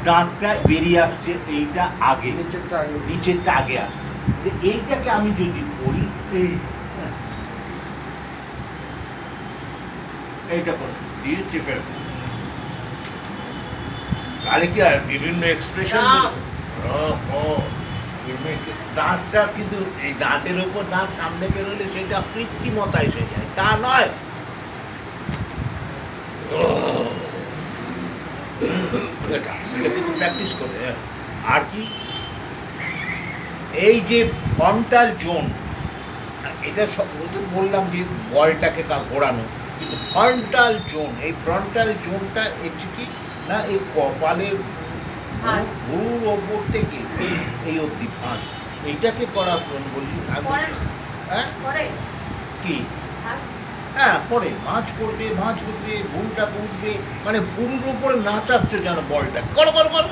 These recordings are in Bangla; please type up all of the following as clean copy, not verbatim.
দাঁতটা বেরিয়ে আসছে, এইটা আগে, নিচেরটা আগে আসছে। এইটাকে আমি যদি করি, এইটা করে দিয়ে চেপে, তাহলে কি আর বিভিন্ন এক্সপ্রেশন, দাঁতটা কিন্তু এই দাঁতের উপর দাঁত সামনে বেরোলে সেটা কৃত্রিমতা এসে যায়, তা নয়। এটা কিন্তু প্র্যাকটিস করে। আর কি, এই যে ফ্রন্টাল জোন, এটা বললাম যে বলটাকে ঘোরানো, কিন্তু ফ্রন্টাল জোন, এই ফ্রন্টাল জোনটা এটি কি না, এই কপালের ভুরুর ওপর থেকে এই অবধি ভাঁজ, এইটাকে করা বলি। হ্যাঁ কি, হ্যাঁ পরে ভাঁজ করবে, ভুলটা বুঝবে, মানে ভুরুর উপরে নাচাচ্ছ যেন বলটা, করো করো করো,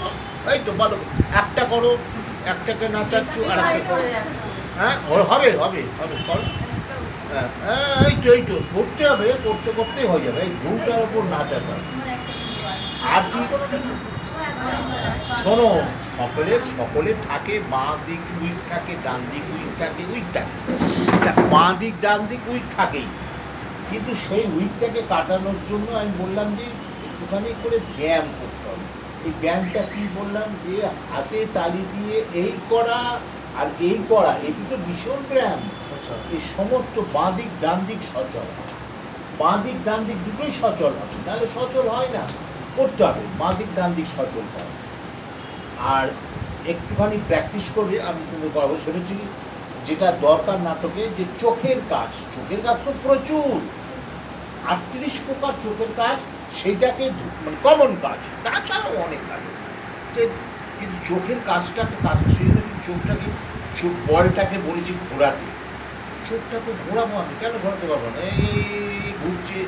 এই তো ভালো, একটা করো, একটাকে নাচাচ্ছ, আর একটা করো, হ্যাঁ হবে হবে হবে, করো, হ্যাঁ এই তো করতে হবে, করতে করতে হয়ে যাবে, এই ভুলটার ওপর নাচাতে হবে। আর কি, শোনো, সকলে থাকে, বাঁ দিক উইক থাকে, ডান দিক উইক থাকে, বাঁ দিক ডান দিক উইক থাকেই, কিন্তু সেই উইকটাকে কাটানোর জন্য আমি বললাম যে একটুখানি করে ব্যায়াম করতে হবে। এই ব্যায়ামটা কি বললাম, যে হাতে তালি দিয়ে এই করা আর এই করা, এটি তো ভীষণ ব্যায়াম। এই সমস্ত বাঁ দিক ডান দিক সচল, বাঁ দিক ডান দিক দুটোই সচল হবে, তাহলে সচল হয় না, করতে হবে বাঁ দিক ডান দিক সচল হয়। আর একটুখানি প্র্যাকটিস করবে, আমি কিন্তু করবো, সেটা হচ্ছে যেটা দরকার নাটকে, যে চোখের কাজ তো প্রচুর, 38 প্রকার চোখের কাজ, সেইটাকে মানে কমন কাজ, তাছাড়াও অনেক কাজ, কিন্তু চোখের কাজটাকে সেই চোখটাকে, বলটাকে বলেছি ঘোরাতে, চোখটাকে ঘোরাবো, আমি কেন ঘোরাতে পারবো না, এই ঘুরছে,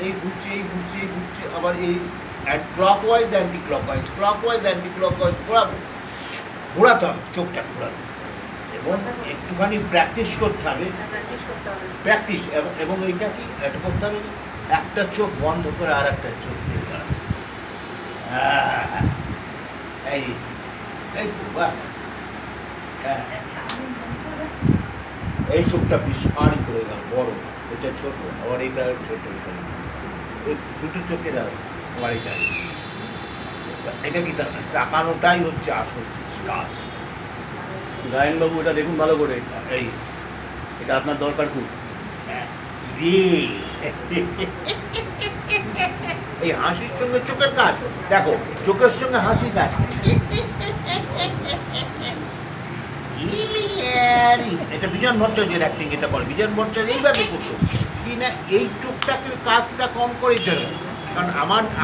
এই ঘুরছে, এই ঘুরছে, এই ঘুরছে, আবার এই ক্লকওয়াইজ অ্যান্টি ক্লকওয়াইজ, ঘোরাতে হবে, চোখটা ঘোরাতে, এবং একটুখানি প্র্যাকটিস করতে হবে, এবং এইটা কি এটা করতে হবে, একটা চোখ বন্ধ করে আর একটা চোখ দিয়ে গেল, এই এই তো বাহ, এই চোখটা বিশালই করে গেল, বড়, এটা ছোট, আবার এইটা ছোট, এই দুটো চোখের আবার এটা কি তাকানোটাই হচ্ছে আসল কাজ। গায়নবাবু, এটা দেখুন ভালো করে, এই এটা আপনার দরকার খুব। এই হাসির সঙ্গে চোখের কাজ, দেখো চোখের সঙ্গে হাসি কাজ, এটা বিজন ভট্টাচার্যের অ্যাক্টিং, এটা করে বিজন ভট্টাচার্য, এইভাবে করতো কি না, এই চোখটাকে কাজটা কম করে চলে, কারণ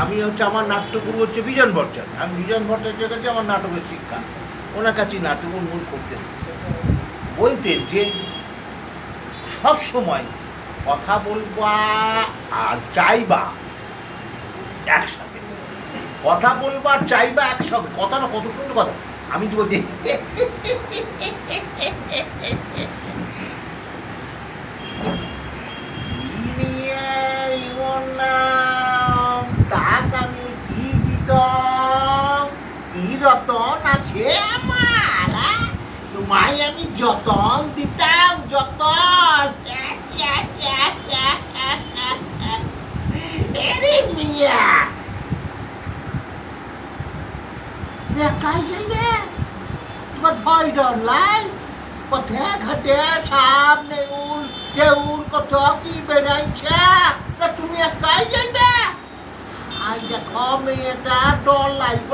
আমি হচ্ছে, আমার নাট্যগুরু হচ্ছে বিজন ভট্টাচার্য, আমি বিজন ভট্টাচার্যের কাছে আমার নাটকের শিক্ষা, ওনার কাছেই নাটকের মূল করতেন, বলতেন যে সব সময় কথা বলবা আর চাইবা একসাথে, কথা বলবা আর চাইবা একসাথে, কথাটা কত সুন্দর কথা, আমি তো বলছি আমি কি দিতাম, কি রতন আছে আমার, তোমায় আমি যতন দিতাম, যতন, মিয়া একাই যাইবে, তোমার ভয় ডর লাই, পথে ঘাটে সাপ নেউল কেউল কত কি বেড়াইছে, তা তুমি একাই যাইবে, আই দেখো মেয়েটা ডর লাইব,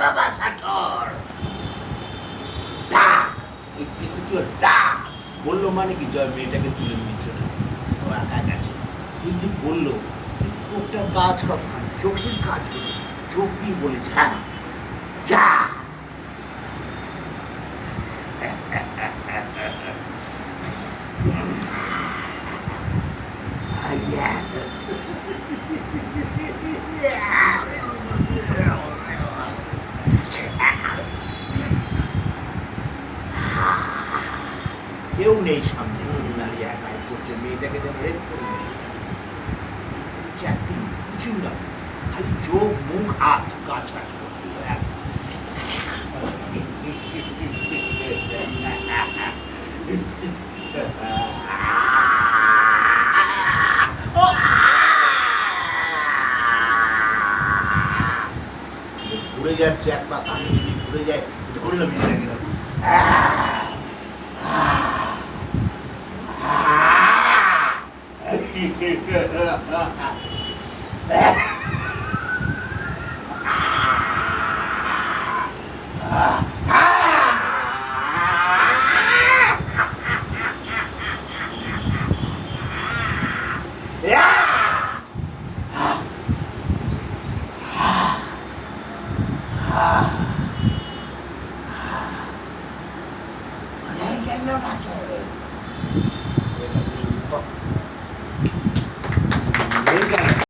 বাবা সাথর বললো, মানে কি জয় মেয়েটাকে তুলে নিচ্ছে না, এই যে বললো, চোখটার কাজ কতখানি, চোখের কাজ, চোখ দিয়ে বলেছে হ্যাঁ যা, কেউ নেই সামনে, দাঁড়িয়ে একাই করছে, মেয়েটাকে যেন রেপ করে কিছুই না, খালি চোখ মুখ হাত কাজ কাজ করতে ঘুরে যাচ্ছে এক পা কানে যদি ঘুরে যায় ধরলাম এটাকে